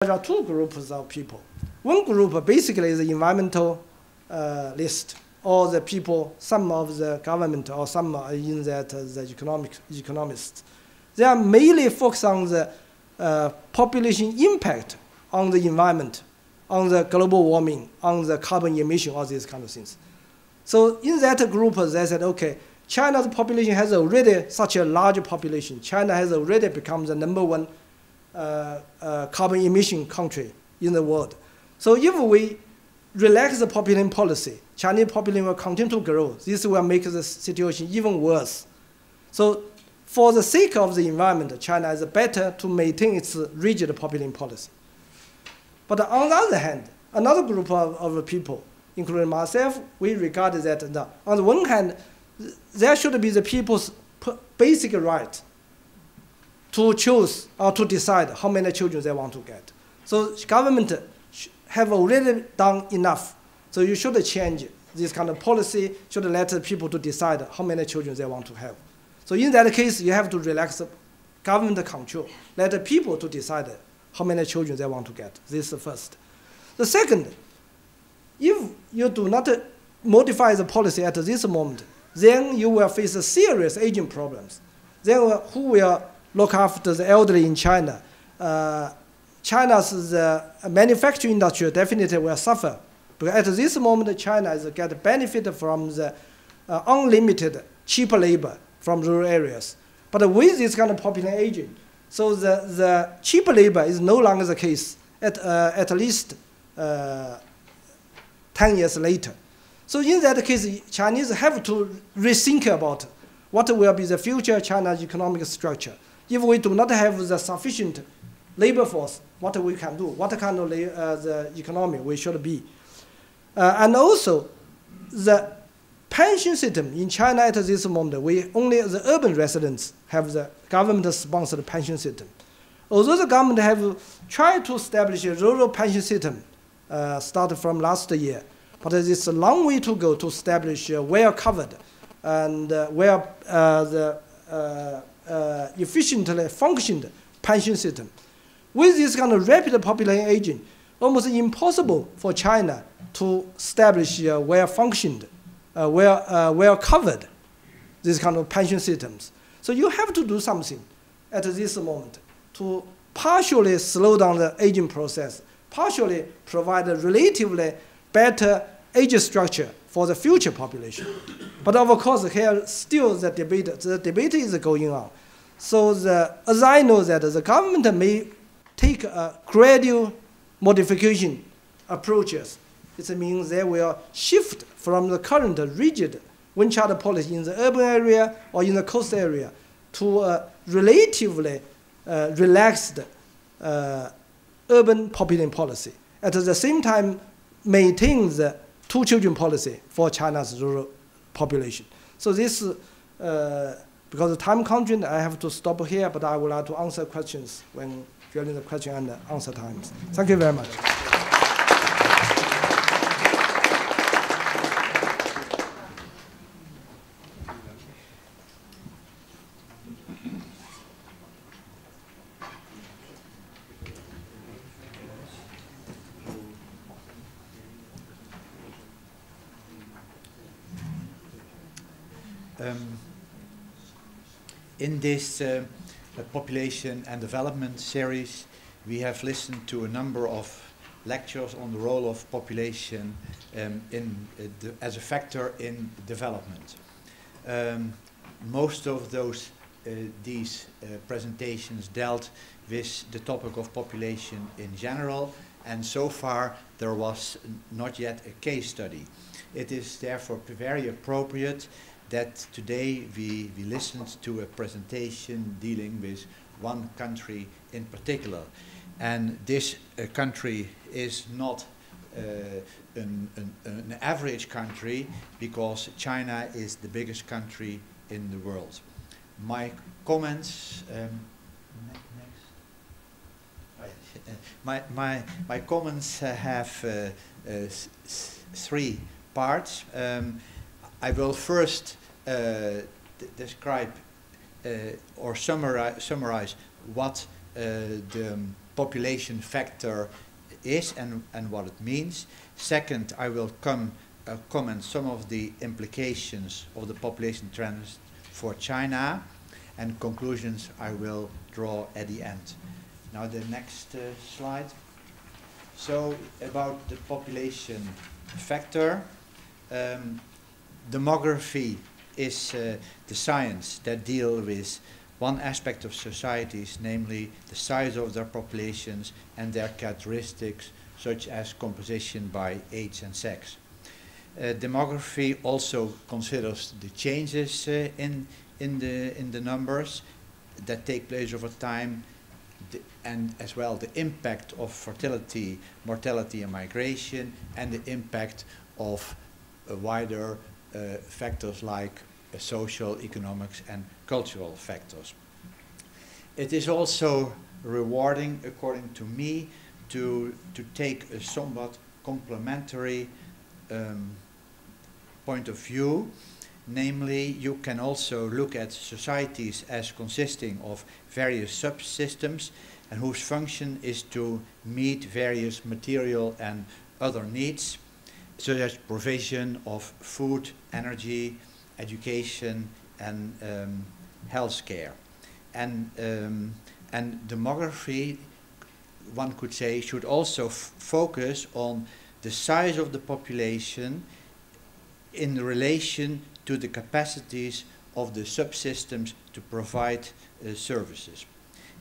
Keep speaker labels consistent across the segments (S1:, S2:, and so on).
S1: There are two groups of people. One group basically is the environmental list, or the people, some of the government, or some in that the economists. They are mainly focused on the population impact on the environment, on the global warming, on the carbon emission, all these kind of things. So in that group, they said, okay, China's population has already such a large population. China has already become the #1 carbon emission country in the world. So if we relax the population policy, Chinese population will continue to grow. This will make the situation even worse. So for the sake of the environment, China is better to maintain its rigid population policy. But on the other hand, another group of people, including myself, we regard that on the one hand, there should be the people's basic right to choose or to decide how many children they want to get. So government have already done enough. So you should change this kind of policy, should let the people to decide how many children they want to have. So in that case, you have to relax the government control, let the people to decide how many children they want to get. This is the first. The second, if you do not modify the policy at this moment, then you will face serious aging problems. Then who will look after the elderly in China? China's manufacturing industry definitely will suffer. But at this moment, China is get benefit from the unlimited cheap labor from rural areas. But with this kind of population aging, so the cheap labor is no longer the case at least 10 years later. So in that case, Chinese have to rethink about what will be the future China's economic structure. If we do not have the sufficient labor force, what we can do, what kind of the economy we should be. And also, the pension system in China at this moment, only the urban residents have the government-sponsored pension system. Although the government have tried to establish a rural pension system started from last year, but it's a long way to go to establish a well-covered and efficiently functioned pension system. With this kind of rapid population aging, almost impossible for China to establish well-functioned, well-covered these kind of pension systems. So you have to do something at this moment to partially slow down the aging process, partially provide a relatively better age structure for the future population. But of course, here still the debate is going on. So as I know that the government may take a gradual modification approaches. It means they will shift from the current rigid one-child policy in the urban area or in the coast area to a relatively relaxed urban population policy. At the same time, maintain the two-children policy for China's rural population. So this, because of time constraint, I have to stop here, but I would like to answer questions during the question and answer times. Thank you very much.
S2: In this population and development series, we have listened to a number of lectures on the role of population as a factor in development. Most of these presentations dealt with the topic of population in general, and so far there was not yet a case study. It is therefore very appropriate that today we listened to a presentation dealing with one country in particular. And this country is not an average country, because China is the biggest country in the world. My comments, my comments have three parts. I will first describe or summarize what the population factor is and what it means. Second, I will comment some of the implications of the population trends for China, and conclusions I will draw at the end. Now the next slide. So about the population factor, demography is the science that deals with one aspect of societies, namely the size of their populations and their characteristics, such as composition by age and sex. Demography also considers the changes in the numbers that take place over time, and as well the impact of fertility, mortality and migration, and the impact of wider factors like social, economics and cultural factors. It is also rewarding, according to me, to take a somewhat complementary point of view. Namely, you can also look at societies as consisting of various subsystems and whose function is to meet various material and other needs, such as provision of food, energy, education, and health care. And demography, one could say, should also focus on the size of the population in relation to the capacities of the subsystems to provide services.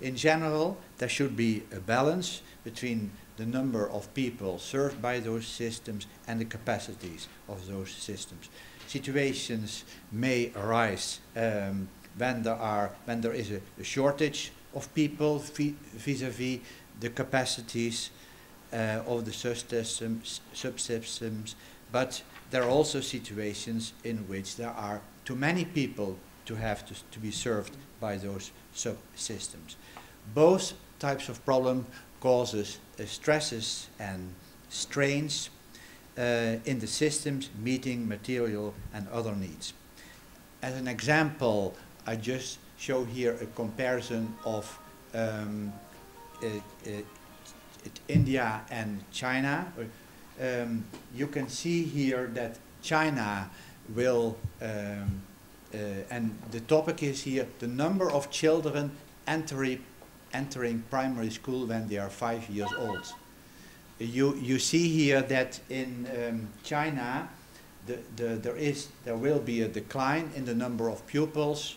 S2: In general, there should be a balance between the number of people served by those systems and the capacities of those systems. Situations may arise when there is a shortage of people vis-à-vis the capacities of the subsystems, but there are also situations in which there are too many people to be served by those subsystems. Both types of problem causes stresses and strains in the systems meeting material and other needs. As an example, I just show here a comparison of India and China. You can see here that China will, and the topic is here, the number of children entering primary school when they are 5 years old. You see here that in China there will be a decline in the number of pupils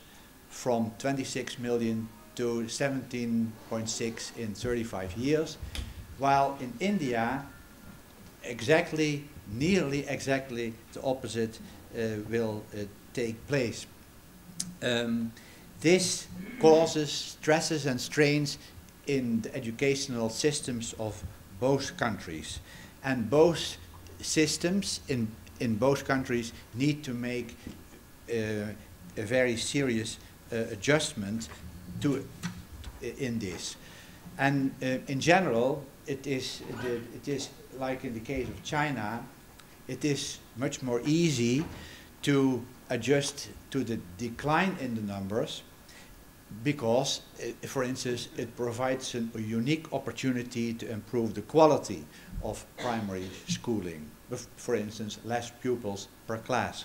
S2: from 26 million to 17.6 in 35 years, while in India nearly exactly the opposite will take place. This causes stresses and strains in the educational systems of both countries, and both systems in both countries need to make a very serious adjustment in this. And in general, it is like in the case of China, it is much more easy to adjust to the decline in the numbers because, for instance, it provides a unique opportunity to improve the quality of primary schooling. For instance, less pupils per class.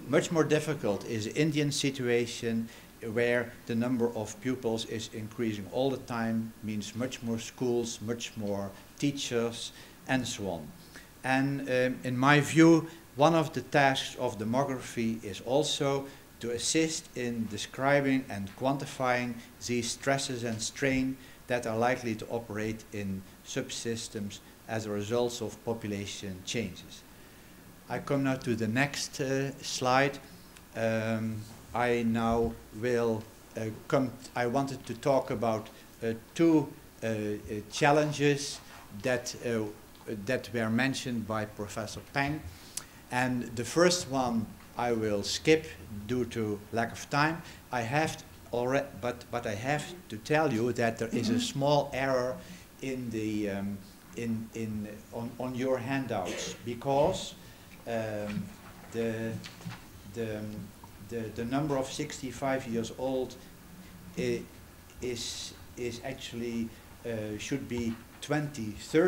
S2: Much more difficult is the Indian situation, where the number of pupils is increasing all the time, means much more schools, much more teachers, and so on. And in my view, one of the tasks of demography is also to assist in describing and quantifying these stresses and strain that are likely to operate in subsystems as a result of population changes. I come now to the next slide. I now will I wanted to talk about two challenges that were mentioned by Professor Peng. And the first one I will skip due to lack of time. I have already, but I have to tell you that there is a small error in the on your handouts, because the number of 65 years old is actually should be 2030.